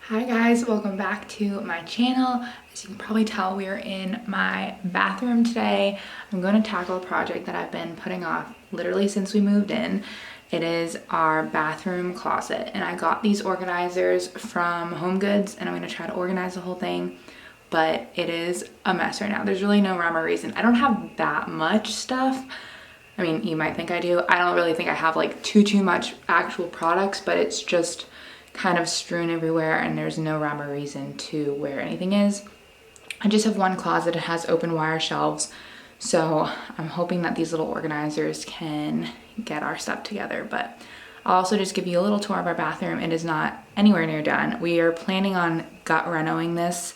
Hi guys, welcome back to my channel. As you can probably tell, we are in my bathroom today. I'm going to tackle a project that I've been putting off literally since we moved in. It is our bathroom closet, and I got these organizers from Home Goods, and I'm going to try to organize the whole thing, but it is a mess right now. There's really no rhyme or reason. I don't have that much stuff. I mean, you might think I do. I don't really think I have like too much actual products, but it's just kind of strewn everywhere and there's no rhyme or reason to where anything is. I just have one closet. It has open wire shelves, so I'm hoping that these little organizers can get our stuff together. But I'll also just give you a little tour of our bathroom. It is not anywhere near done. We are planning on gut renoing this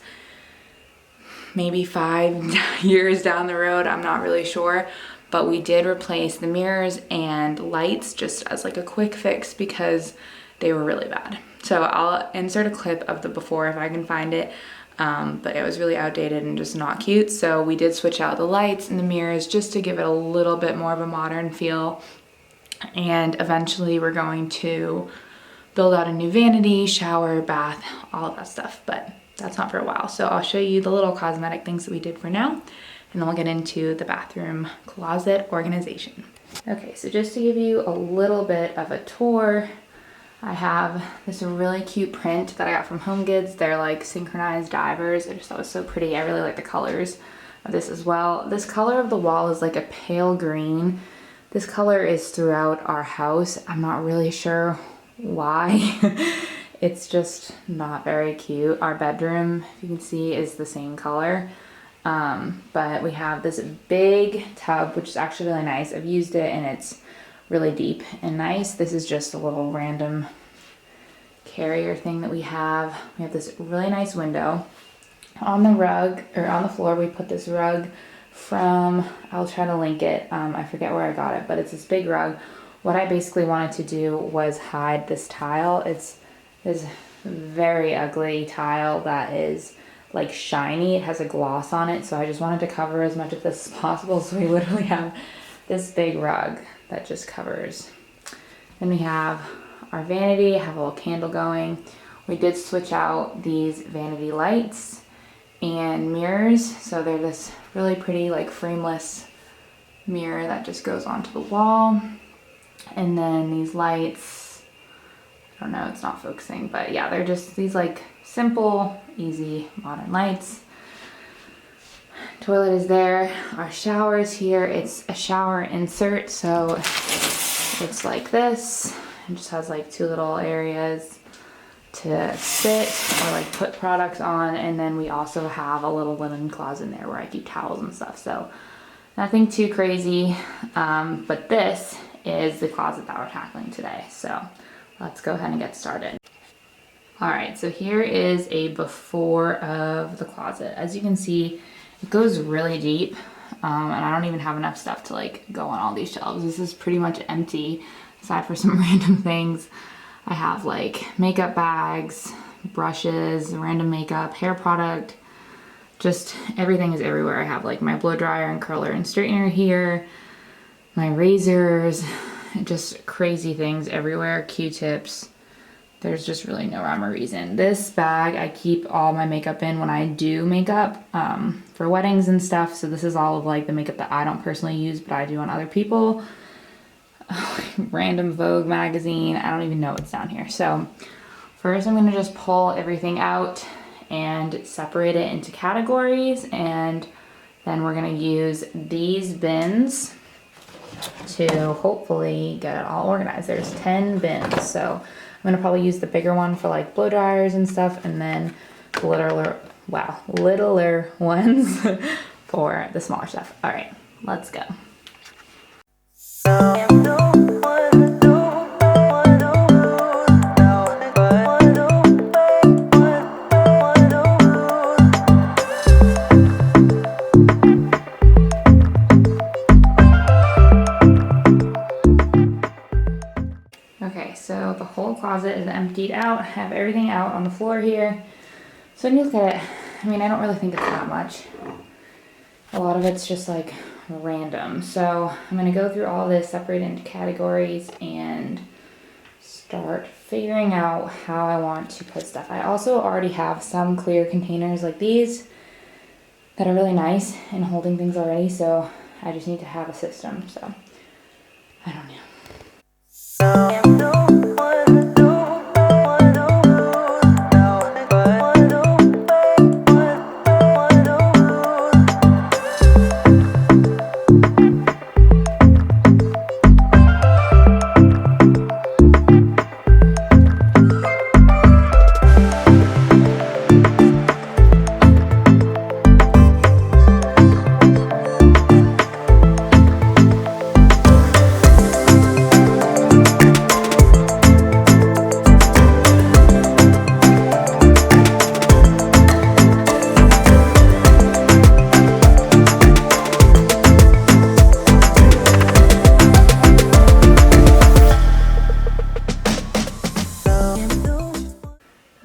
maybe 5 years down the road. I'm not really sure, but we did replace the mirrors and lights just as like a quick fix because they were really bad. So I'll insert a clip of the before if I can find it, but it was really outdated and just not cute. So we did switch out the lights and the mirrors just to give it a little bit more of a modern feel. And eventually we're going to build out a new vanity, shower, bath, all of that stuff, but that's not for a while. So I'll show you the little cosmetic things that we did for now, and then we'll get into the bathroom closet organization. Okay, so just to give you a little bit of a tour, I have this really cute print that I got from Home Goods. They're like synchronized divers. I just thought it was so pretty. I really like the colors of this as well. This color of the wall is like a pale green. This color is throughout our house. I'm not really sure why. It's just not very cute. Our bedroom, if you can see, is the same color. But we have this big tub, which is actually really nice. I've used it and it's really deep and nice. This is just a little random carrier thing that we have. We have this really nice window. On the rug, or on the floor, we put this rug from, I'll try to link it. I forget where I got it, but it's this big rug. What I basically wanted to do was hide this tile. It's this very ugly tile that is like shiny. It has a gloss on it, so I just wanted to cover as much of this as possible. So we literally have this big rug that just covers. Then we have our vanity. I have a little candle going. We did switch out these vanity lights and mirrors. So they're this really pretty like frameless mirror that just goes onto the wall. And then these lights, I don't know, it's not focusing, but yeah, they're just these like simple, easy, modern lights. Toilet is there. Our shower is here. It's a shower insert, so it's like this. It just has like two little areas to sit or like put products on, and then we also have a little linen closet in there where I keep towels and stuff. So nothing too crazy, but this is the closet that we're tackling today. So let's go ahead and get started. All right, so here is a before of the closet. As you can see, it goes really deep, and I don't even have enough stuff to like go on all these shelves. This is pretty much empty, aside for some random things. I have like makeup bags, brushes, random makeup, hair product, just everything is everywhere. I have like my blow dryer and curler and straightener here, my razors, just crazy things everywhere, Q-tips. There's just really no rhyme or reason. This bag, I keep all my makeup in when I do makeup for weddings and stuff. So this is all of like the makeup that I don't personally use, but I do on other people. Random Vogue magazine. I don't even know what's down here. So first I'm gonna just pull everything out and separate it into categories. And then we're gonna use these bins to hopefully get it all organized. There's 10 bins. So I'm gonna probably use the bigger one for like blow dryers and stuff, and then the littler ones for the smaller stuff. All right, let's go. Okay, so the whole closet is emptied out. I have everything out on the floor here. So when you look at it, I mean, I don't really think it's that much. A lot of it's just like random. So I'm gonna go through all this, separate into categories, and start figuring out how I want to put stuff. I also already have some clear containers like these that are really nice in holding things already, so I just need to have a system, so I don't know.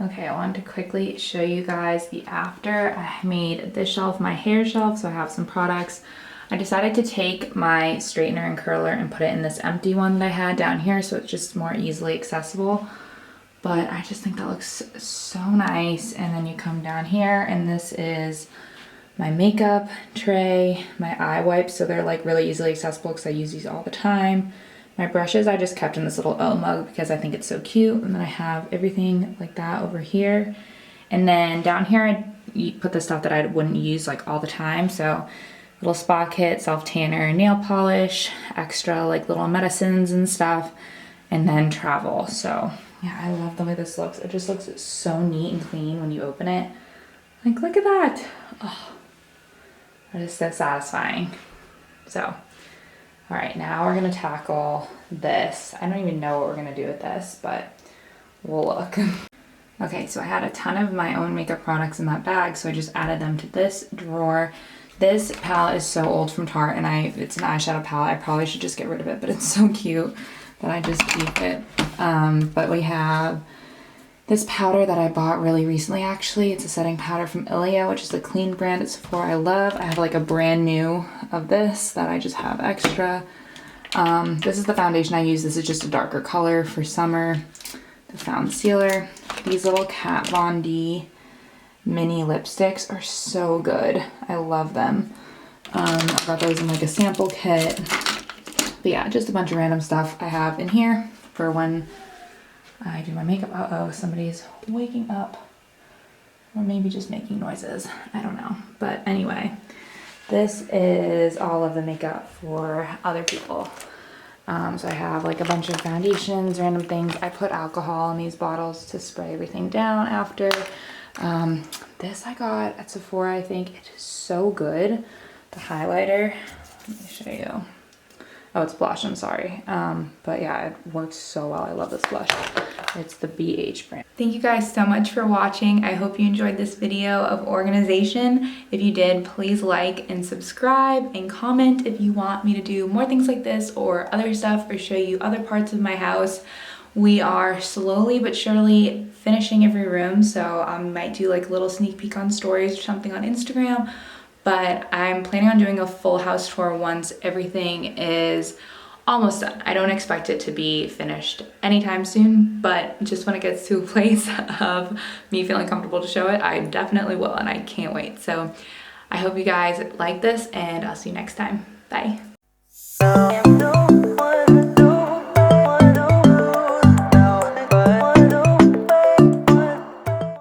Okay, I wanted to quickly show you guys the after. I made this shelf my hair shelf, so I have some products. I decided to take my straightener and curler and put it in this empty one that I had down here, so it's just more easily accessible. But I just think that looks so nice. And then you come down here, and this is my makeup tray, my eye wipes, so they're like really easily accessible because I use these all the time. My brushes I just kept in this little O mug because I think it's so cute. And then I have everything like that over here. And then down here I put the stuff that I wouldn't use like all the time. So little spa kit, self tanner, nail polish, extra like little medicines and stuff, and then travel. So yeah, I love the way this looks. It just looks so neat and clean when you open it. Like, look at that. Oh, that is so satisfying. So all right, now we're gonna tackle this. I don't even know what we're gonna do with this, but we'll look. Okay, so I had a ton of my own makeup products in that bag, so I just added them to this drawer. This palette is so old from Tarte, and it's an eyeshadow palette. I probably should just get rid of it, but it's so cute that I just keep it. But we have this powder that I bought really recently, actually. It's a setting powder from Ilia, which is a clean brand at Sephora I love. I have like a brand new of this that I just have extra. This is the foundation I use. This is just a darker color for summer. The concealer. These little Kat Von D mini lipsticks are so good. I love them. I got those in like a sample kit. But yeah, just a bunch of random stuff I have in here for when I do my makeup. Uh-oh, somebody's waking up. Or maybe just making noises. I don't know. But anyway, this is all of the makeup for other people. So I have like a bunch of foundations, random things. I put alcohol in these bottles to spray everything down after. This I got at Sephora, I think. It is so good. The highlighter. Let me show you. Oh, it's blush, I'm sorry. But yeah, it works so well. I love this blush. It's the BH brand. Thank you guys so much for watching. I hope you enjoyed this video of organization. If you did, please like and subscribe and comment if you want me to do more things like this or other stuff or show you other parts of my house. We are slowly but surely finishing every room, so I might do like a little sneak peek on stories or something on Instagram. But I'm planning on doing a full house tour once everything is almost done. I don't expect it to be finished anytime soon, but just when it gets to a place of me feeling comfortable to show it, I definitely will, and I can't wait. So I hope you guys like this, and I'll see you next time. Bye.